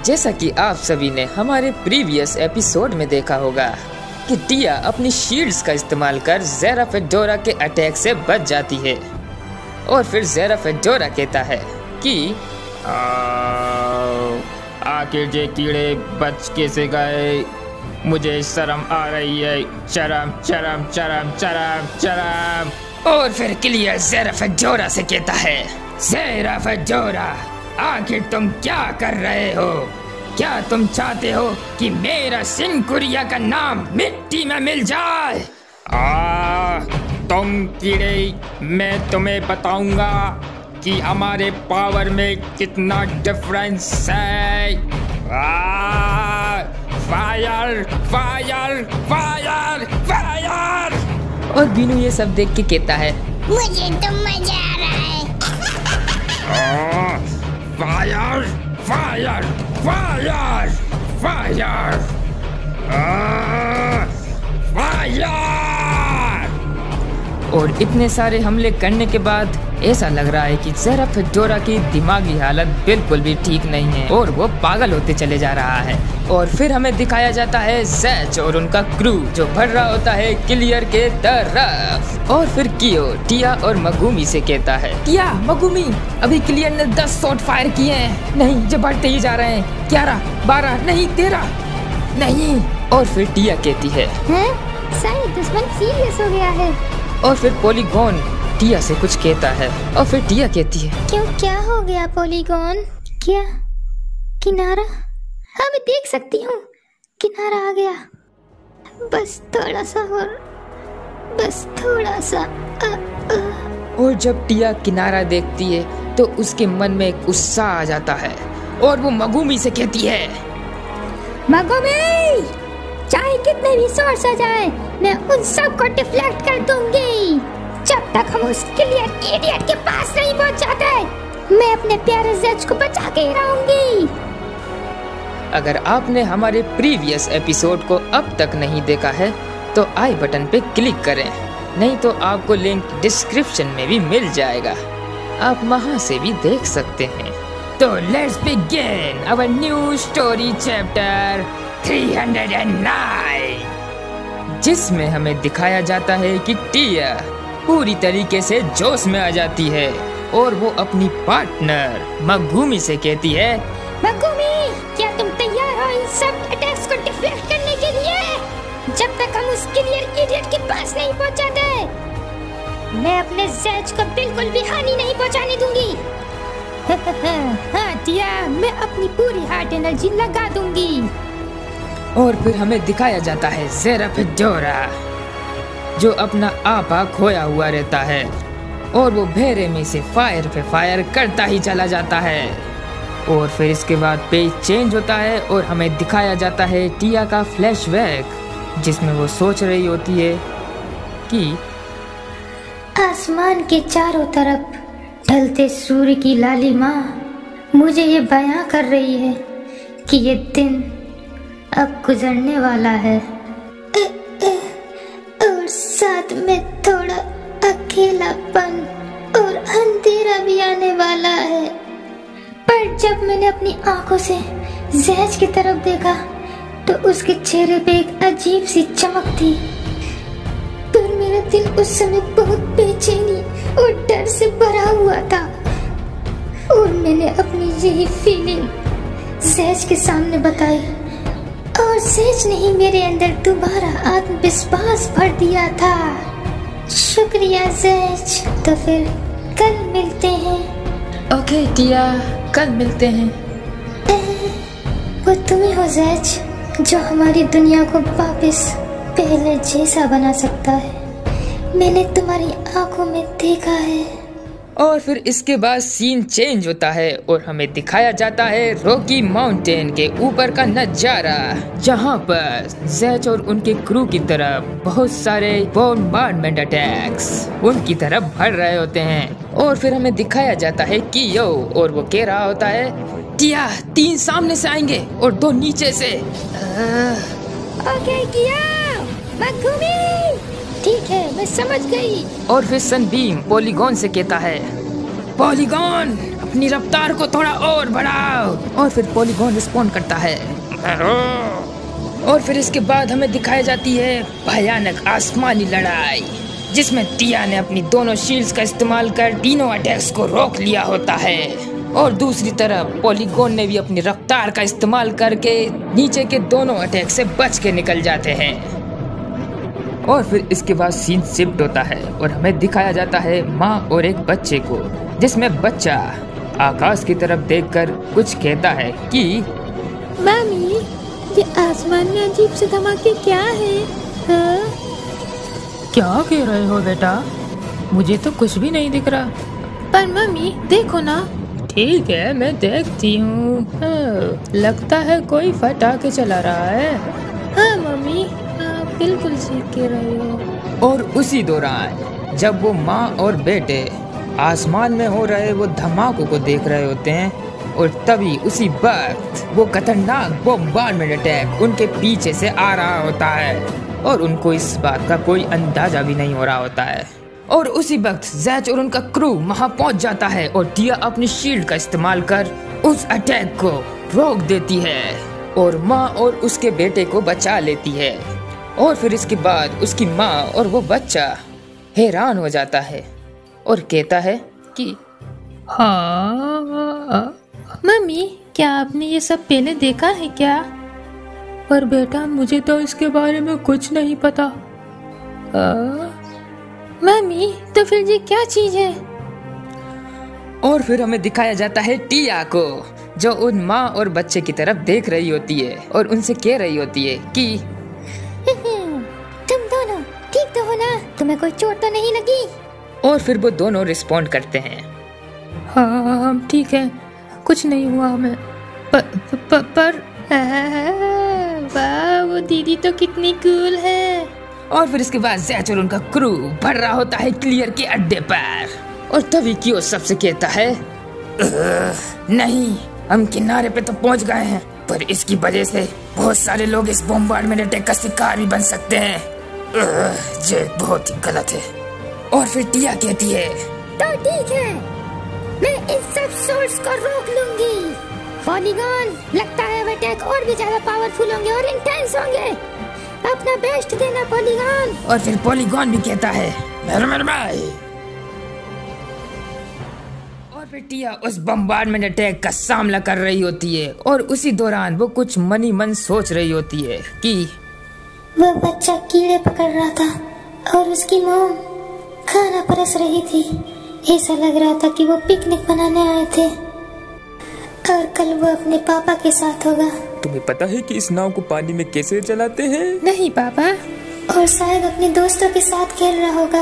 जैसा कि आप सभी ने हमारे प्रीवियस एपिसोड में देखा होगा कि टिया अपनी शील्ड्स का इस्तेमाल कर ज़ेरा फेडोरा के अटैक से बच जाती है और फिर ज़ेरा फेडोरा कहता है कि आखिर ये कीड़े बच कैसे गए, मुझे शर्म आ रही है, शर्म शर्म शर्म शर्म शर्म। और फिर क्लियर ज़ेरा फेडोरा से कहता है, ज़ेरा फेडोरा आखिर तुम क्या कर रहे हो? क्या तुम चाहते हो कि मेरा सिंकुरिया का नाम मिट्टी में मिल जाए? तुम कीड़े, मैं तुम्हें बताऊंगा कि हमारे पावर में कितना डिफरेंस है। Fire fire fire fire. और बीनू ये सब देख के कहता है, मुझे तो मजा आ रहा है। Fire fire fire fire fire. और इतने सारे हमले करने के बाद ऐसा लग रहा है कि ज़ेरा फेडोरा की दिमागी हालत बिल्कुल भी ठीक नहीं है और वो पागल होते चले जा रहा है। और फिर हमें दिखाया जाता है ज़ेच और उनका क्रू जो बढ़ रहा होता है क्लियर के तरफ। और फिर कियो टिया और मगुमी से कहता है, टिया मगुमी अभी क्लियर ने 10 शॉट फायर किए हैं, नहीं जो बढ़ते ही जा रहे हैं, 11 12 नहीं 13 नहीं। और फिर टिया कहती है, शायद दुश्मन सीरियस हो गया है। और फिर पॉलीगॉन टिया से कुछ कहता है और फिर टिया कहती है, क्यों क्या हो गया पॉलीगॉन? क्या किनारा? हाँ मैं देख सकती हूँ, किनारा आ गया। बस थोड़ा सा और, बस थोड़ा सा। और जब टिया किनारा देखती है तो उसके मन में एक उत्साह आ जाता है और वो मगुमी से कहती है, मगुमी चाहे कितने भी सोर्स आ जाए मैं उन सब को डिफ्लेक्ट कर दूंगी। जब तक हम उस क्लियर इडियट के पास नहीं पहुंच जाते मैं अपने प्यारे ज़ेच को बचा के रहूंगी। अगर आपने हमारे प्रीवियस एपिसोड को अब तक नहीं देखा है तो आई बटन पे क्लिक करें, नहीं तो आपको लिंक डिस्क्रिप्शन में भी मिल जाएगा, आप वहां से भी देख सकते हैं। तो let's begin our new story chapter 309, जिसमें हमें दिखाया जाता है कि टिया पूरी तरीके से जोश में आ जाती है और वो अपनी पार्टनर मगुमी से कहती है, मगुमी क्या तुम तैयार हो इन सब अटैक्स को डिफ्लेक्ट करने के लिए? जब तक हम उस क्लियर इडियट के पास नहीं पहुंच जाते मैं अपने ज़ेच को बिल्कुल भी हानि नहीं पहुंचाने दूंगी। हाँ टिया मैं अपनी पूरी हार्ट एनर्जी लगा दूंगी। और फिर हमें दिखाया जाता है ज़ेरा फेडोरा जो अपना आपा खोया हुआ रहता है और वो भेरे में से फायर पे फायर करता ही चला जाता है। और फिर इसके बाद पेज चेंज होता है और हमें दिखाया जाता है टिया का फ्लैशबैक जिसमें वो सोच रही होती है कि आसमान के चारों तरफ ढलते सूर्य की लालिमा मुझे ये बयां कर रही है कि ये दिन अब गुजरने वाला है और साथ में थोड़ा अकेलापन और अंधेरा भी आने वाला है। पर जब मैंने अपनी आंखों से ज़ेच की तरफ देखा तो उसके चेहरे पे एक अजीब सी चमक थी, पर मेरा दिल उस समय बहुत बेचैनी और डर से भरा हुआ था और मैंने अपनी यही फीलिंग ज़ेच के सामने बताई और ज़ेच ने मेरे अंदर दोबारा आत्मविश्वास भर दिया था। शुक्रिया ज़ेच। तो फिर कल मिलते हैं। ओके टिया कल मिलते हैं। वो तुम ही हो ज़ेच जो हमारी दुनिया को वापस पहले जैसा बना सकता है, मैंने तुम्हारी आंखों में देखा है। और फिर इसके बाद सीन चेंज होता है और हमें दिखाया जाता है रॉकी माउंटेन के ऊपर का नजारा जहां पर ज़ेच और उनके क्रू की तरफ बहुत सारे बॉम्बार्डमेंट अटैक्स उनकी तरफ बढ़ रहे होते हैं। और फिर हमें दिखाया जाता है कियो और वो कह रहा होता है, टिया 3 सामने से आएंगे और 2 नीचे से। ओके किया मगुमी, ठीक है मैं समझ गई। और फिर सनबीम पॉलीगॉन से कहता है, पॉलीगॉन अपनी रफ्तार को थोड़ा और बढ़ाओ। और फिर पॉलीगॉन रिस्पॉन्ड करता है। और फिर इसके बाद हमें दिखाई जाती है भयानक आसमानी लड़ाई, जिसमें टिया ने अपनी दोनों शील्ड्स का इस्तेमाल कर तीनों अटैक्स को रोक लिया होता है। और दूसरी तरफ पॉलीगॉन ने भी अपनी रफ्तार का इस्तेमाल करके नीचे के दोनों अटैक से बच के निकल जाते हैं। और फिर इसके बाद सीन शिफ्ट होता है और हमें दिखाया जाता है माँ और एक बच्चे को, जिसमें बच्चा आकाश की तरफ देखकर कुछ कहता है कि मम्मी, ये आसमान में अजीब से धमाके क्या है? हाँ? क्या कह रहे हो बेटा? मुझे तो कुछ भी नहीं दिख रहा। पर मम्मी देखो ना। ठीक है, मैं देखती हूँ। लगता है कोई पटाखे चला रहा है। हाँ मम्मी, आप बिल्कुल सही कह रहे हो। और उसी दौरान जब वो माँ और बेटे आसमान में हो रहे वो धमाकों को देख रहे होते हैं, और तभी उसी वक्त वो खतरनाक बॉम्बार्डमेंट अटैक उनके पीछे से आ रहा होता है, और उनको इस बात का कोई अंदाजा भी नहीं हो रहा होता है। और उसी वक्त जैच और उनका क्रू वहां पहुंच जाता है और टिया अपनी शील्ड का इस्तेमाल कर उस अटैक को रोक देती है और माँ और उसके बेटे को बचा लेती है। और फिर इसके बाद उसकी माँ और वो बच्चा हैरान हो जाता है और कहता है कि हाँ मम्मी, क्या आपने ये सब पहले देखा है क्या? पर बेटा, मुझे तो इसके बारे में कुछ नहीं पता। मम्मी, तो फिर ये क्या चीज है? और फिर हमें दिखाया जाता है टिया को, जो उन माँ और बच्चे की तरफ देख रही होती है और उनसे कह रही होती है कि तुम दोनों ठीक तो हो ना? तुम्हें कोई चोट तो नहीं लगी? और फिर वो दोनों रिस्पॉन्ड करते हैं, हाँ हम ठीक है, कुछ नहीं हुआ हमें। पर वाह, वो दीदी तो कितनी कूल है। और फिर इसके बाद जैच और उनका क्रू बढ़ रहा होता है क्लियर के अड्डे पर, और तभी क्यों सबसे कहता है नहीं, हम किनारे पे तो पहुंच गए हैं, पर इसकी वजह से बहुत सारे लोग इस बॉम्बार्डमेंट अटैक का शिकार भी बन सकते हैं। ये बहुत ही गलत है। और फिर टिया कहती है तो ठीक है, मैं इन सब सोर्स को रोक लूंगी। पॉलीगॉन, लगता है वो अटैक और भी ज्यादा पावरफुल होंगे और इंटेंस होंगे। अपना बेस्ट देना पॉलीगॉन। और फिर पॉलीगॉन भी कहता है मेरे भाई। और फिर टिया उस बम्बार्डमेंट अटैक का सामना कर रही होती है, और उसी दौरान वो कुछ मनी मन सोच रही होती है कि वो बच्चा कीड़े पकड़ रहा था और उसकी मॉम खाना परस रही थी। ऐसा लग रहा था कि वो पिकनिक मनाने आए थे और कल वो अपने पापा के साथ होगा। तुम्हें पता है कि इस नाव को पानी में कैसे चलाते हैं? नहीं पापा। और शायद अपने दोस्तों के साथ खेल रहा होगा।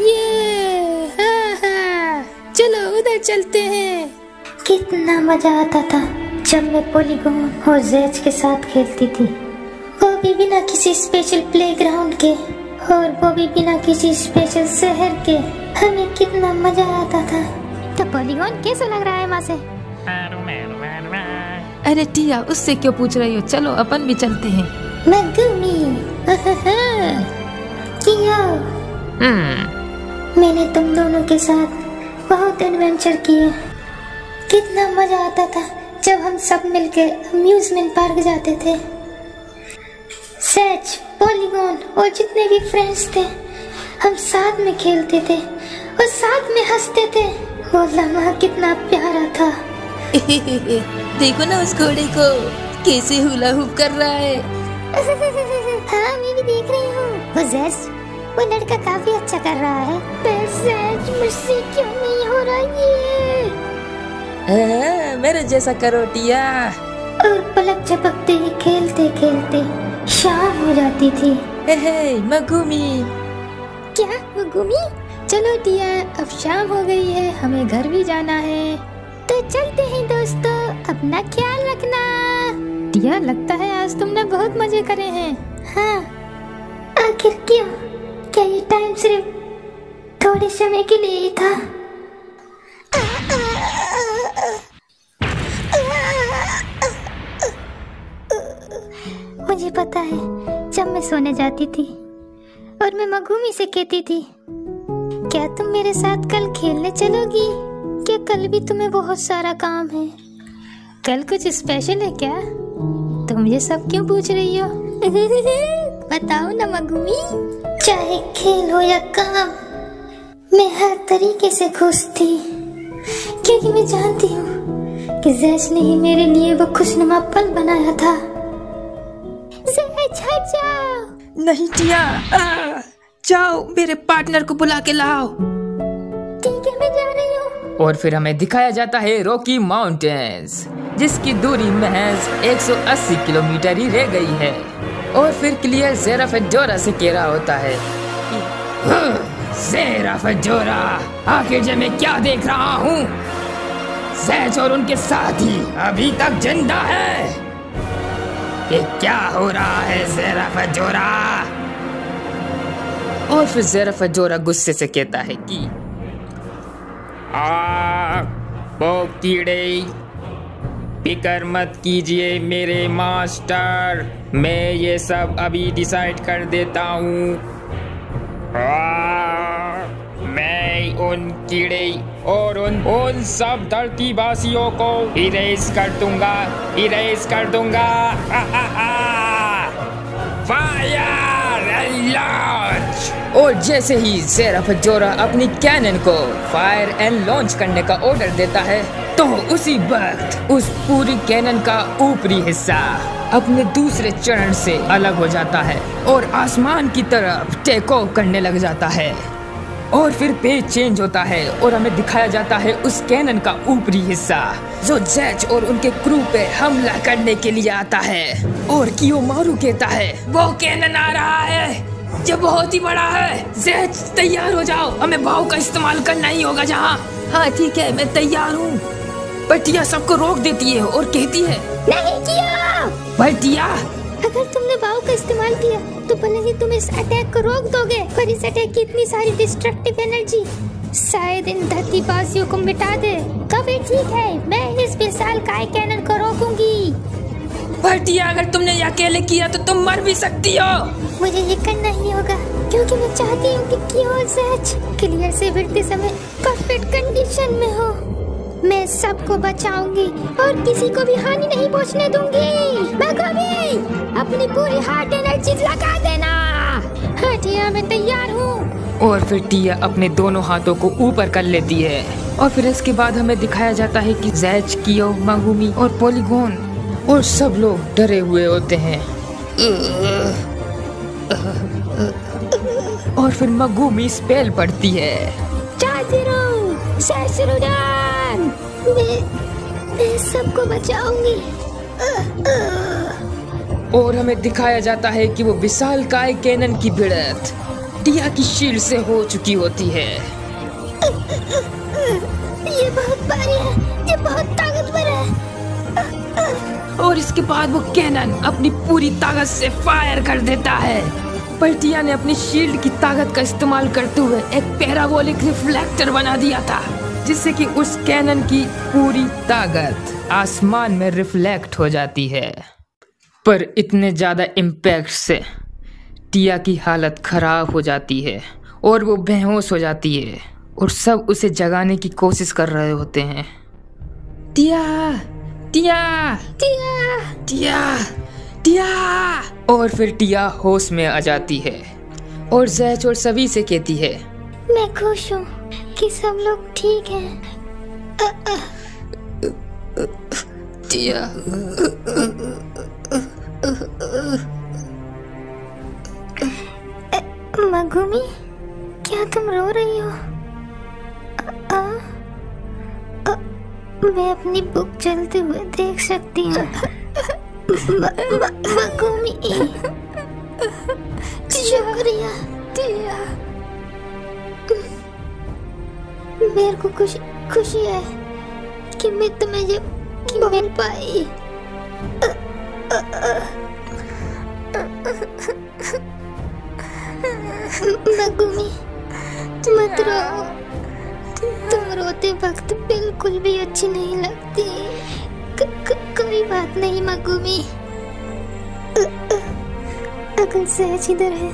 ये हाँ, चलो उधर चलते हैं। कितना मजा आता था जब मैं पॉलीगॉन और जैच के साथ खेलती थी, वो भी बिना किसी स्पेशल प्लेग्राउंड के, और वो भी बिना किसी स्पेशल शहर के। हमें कितना मजा आता था। तो पॉलीगॉन कैसा लग रहा है माँ से? अरे टिया, उससे क्यों पूछ रही हो? चलो अपन भी चलते हैं। किया। मैंने तुम दोनों के साथ बहुत एडवेंचर किए। कितना मजा आता था जब हम सब मिलकर अम्यूजमेंट पार्क जाते थे। सच, पॉलीगॉन और जितने भी फ्रेंड्स थे, हम साथ में खेलते थे और साथ में हंसते थे। वो लम्हा कितना प्यारा था। देखो ना उस घोड़े को, कैसे हुला हुप कर रहा है। हाँ, मैं भी देख रही हूँ। वो लड़का काफी अच्छा कर रहा है। पर सच, मुझसे क्यों नहीं हो रहा ये? मेरे जैसा करो टिया। और पलक झपकते ही खेलते खेलते शाम हो जाती थी। मगुमी। क्या मगुमी? चलो टिया, अब शाम हो गई है, हमें घर भी जाना है। तो चलते हैं दोस्तों, अपना ख्याल रखना। टिया, लगता है आज तुमने बहुत मजे करे हैं। हाँ, आखिर क्यों? क्या ये टाइम सिर्फ थोड़े समय के लिए ही था? मुझे पता है, जब मैं सोने जाती थी और मैं मगुमी से कहती थी, क्या तुम मेरे साथ कल खेलने चलोगी? क्या कल भी तुम्हें बहुत सारा काम है? कल कुछ स्पेशल है क्या? तुम ये सब क्यों पूछ रही हो? बताओ ना मगुमी। चाहे खेल हो या काम, मैं हर तरीके से खुश थी, क्योंकि मैं जानती हूँ कि जैज ने ही मेरे लिए वो खुशनुमा पल बनाया था। जैज हट जाओ। नहीं टिया, जाओ मेरे पार्टनर को बुला के लाओ। ठीक है, मैं जा रही हूँ। और फिर हमें दिखाया जाता है रॉकी माउंटेन्स, जिसकी दूरी महज 180 किलोमीटर ही रह गई है। और फिर क्लियर ज़ेरा फेडोरा से घेरा होता है। ज़ेरा फेडोरा, आखिर जब मैं क्या देख रहा हूँ? जैज और उनके साथी अभी तक जिंदा है। ये क्या हो रहा है ज़ेरा फेडोरा? और फिर ज़ेरा फेडोरा गुस्से से कहता है कि वो कीड़े, फिक्र मत कीजिए मेरे मास्टर, मैं ये सब अभी डिसाइड कर देता हूँ। मैं उन कीड़े और उन सब धरतीवासियों को इरेज कर दूंगा, इरेज कर दूंगा। Fire and launch. और जैसे ही ज़ेरा फेडोरा अपनी कैनन को फायर एंड लॉन्च करने का ऑर्डर देता है, तो उसी वक्त उस पूरी कैनन का ऊपरी हिस्सा अपने दूसरे चरण से अलग हो जाता है और आसमान की तरफ टेक ऑफ करने लग जाता है। और फिर पेज चेंज होता है और हमें दिखाया जाता है उस कैनन का ऊपरी हिस्सा, जो जैज और उनके क्रू पे हमला करने के लिए आता है। और कियोमारू कहता है, वो कैनन आ रहा है जो बहुत ही बड़ा है। जैज तैयार हो जाओ, हमें भाव का इस्तेमाल करना ही होगा जहाँ। हाँ ठीक है, मैं तैयार हूँ। पर टिया सबको रोक देती है और कहती है, नहीं किया। पर टिया, अगर तुमने वाव का इस्तेमाल किया तो भले ही तुम इस अटैक को रोक दोगे, पर इस अटैक की इतनी सारी डिस्ट्रक्टिव एनर्जी शायद इन धरतीवासियों को मिटा दे। कभी ठीक है, मैं इस विशाल काय कैनन को रोकूंगी। पर टिया, अगर तुमने ये अकेले किया तो तुम मर भी सकती हो। मुझे ये करना ही होगा, क्योंकि मैं चाहती हूँ कि कियो जैज क्लियर से भिड़ते समय परफेक्ट कंडीशन में हो। मैं सबको बचाऊंगी और किसी को भी हानि नहीं पहुंचने दूंगी। मगुमी, अपनी पूरी हार्ट एनर्जी लगा देना। हाँ टिया, मैं तैयार हूँ। और फिर टिया अपने दोनों हाथों को ऊपर कर लेती है। और फिर इसके बाद हमें दिखाया जाता है कि जैज, कियो, मगुमी और पॉलीगॉन और सब लोग डरे हुए होते हैं। और फिर मगुमी स्पेल पढ़ती है, मैं सबको बचाऊंगी। और हमें दिखाया जाता है कि वो विशाल काय कैनन की भिड़ंत टिया की शील्ड से हो चुकी होती है। ये बहुत भारी है, ये बहुत ताकतवर है। और इसके बाद वो कैनन अपनी पूरी ताकत से फायर कर देता है। पर टिया ने अपनी शील्ड की ताकत का इस्तेमाल करते हुए एक पैराबोलिक रिफ्लेक्टर बना दिया था, जिससे कि उस कैनन की पूरी ताकत आसमान में रिफ्लेक्ट हो जाती है। पर इतने ज्यादा इम्पैक्ट से टिया की हालत खराब हो जाती है और वो बेहोश हो जाती है और सब उसे जगाने की कोशिश कर रहे होते हैं। टिया, टिया, टिया, टिया, टिया। और फिर टिया होश में आ जाती है और जैज और सभी से कहती है, मैं खुश हूँ कि सब लोग ठीक हैं। टिया, मगुमी, क्या तुम रो रही हो? मैं अपनी बुक चलते हुए देख सकती हूँ। मगुमी, शुक्रिया। मेरे को खुशी है कि मैं तुम्हें ये मिल पाई। मगुमी, मत रो। तुम रोते वक्त बिल्कुल भी अच्छी नहीं लगती। कोई बात नहीं मगुमी। अगर सहज इधर है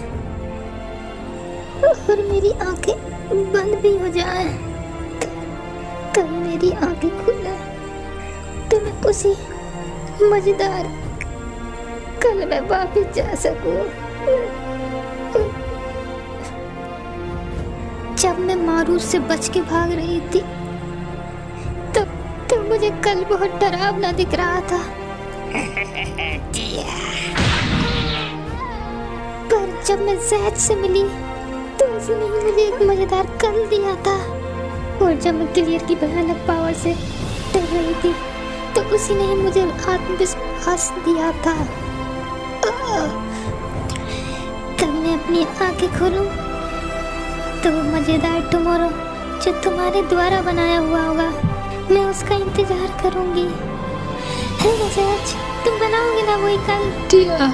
और मेरी आंखें बंद भी हो जाए कल मेरी आंखें खुले तो मैं उसी मजेदार कल मैं वापस जा सकूं। जब मैं मारूफ से बच के भाग रही थी तब मुझे कल बहुत डरावना दिख रहा था। पर जब मैं जैद से मिली तो उसने ही मुझे एक मजेदार कल दिया था। और जब मैं क्लियर की भयानक पावर से डर रही थी तो उसी ने ही मुझे आत्मविश्वास दिया था। तब मैं अपनी आंखें खोलूं तो वो मजेदार टुमारो जो तुम्हारे द्वारा बनाया हुआ होगा, मैं उसका इंतजार करूंगी। है ना जैज, तुम बनाओगे ना वही कल? टिया।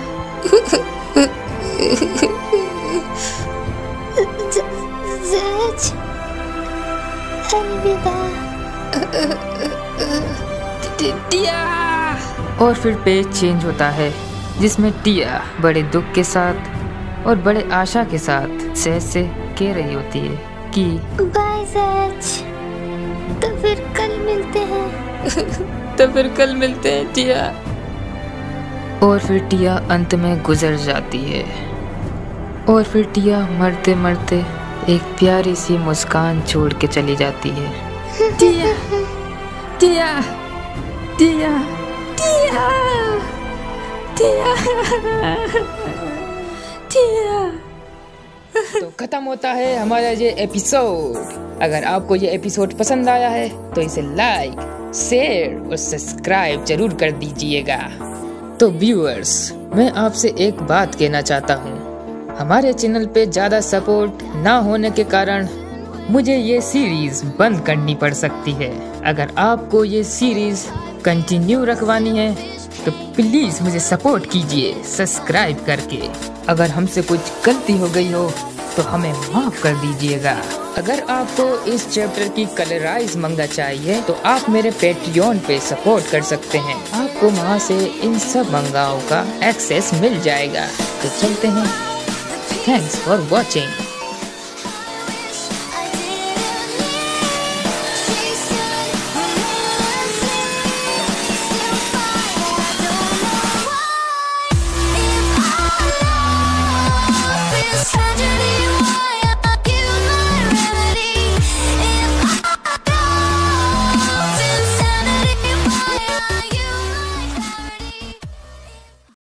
जैज, अलविदा। टिया। और फिर पेज चेंज होता है जिसमें टिया बड़े दुख के साथ और बड़े आशा के साथ जैज से कह रही होती है कि बाय जैज, तो फिर कल मिलते हैं। तो फिर कल मिलते हैं टिया। और फिर टिया अंत में गुजर जाती है। और फिर टिया मरते मरते एक प्यारी सी मुस्कान छोड़ के चली जाती है। टिया, टिया, टिया, टिया, टिया, टिया। तो खत्म होता है हमारा ये एपिसोड। अगर आपको ये एपिसोड पसंद आया है तो इसे लाइक, शेयर और सब्सक्राइब जरूर कर दीजिएगा। तो व्यूअर्स, मैं आपसे एक बात कहना चाहता हूँ। हमारे चैनल पे ज़्यादा सपोर्ट ना होने के कारण मुझे ये सीरीज बंद करनी पड़ सकती है। अगर आपको ये सीरीज कंटिन्यू रखवानी है तो प्लीज़ मुझे सपोर्ट कीजिए सब्सक्राइब करके। अगर हमसे कुछ गलती हो गई हो तो हमें माफ़ कर दीजिएगा। अगर आपको इस चैप्टर की कलराइज मंगा चाहिए तो आप मेरे पेट्रियन पे सपोर्ट कर सकते हैं। आपको वहाँ से इन सब मंगाओं का एक्सेस मिल जाएगा। तो चलते हैं। Thanks for watching.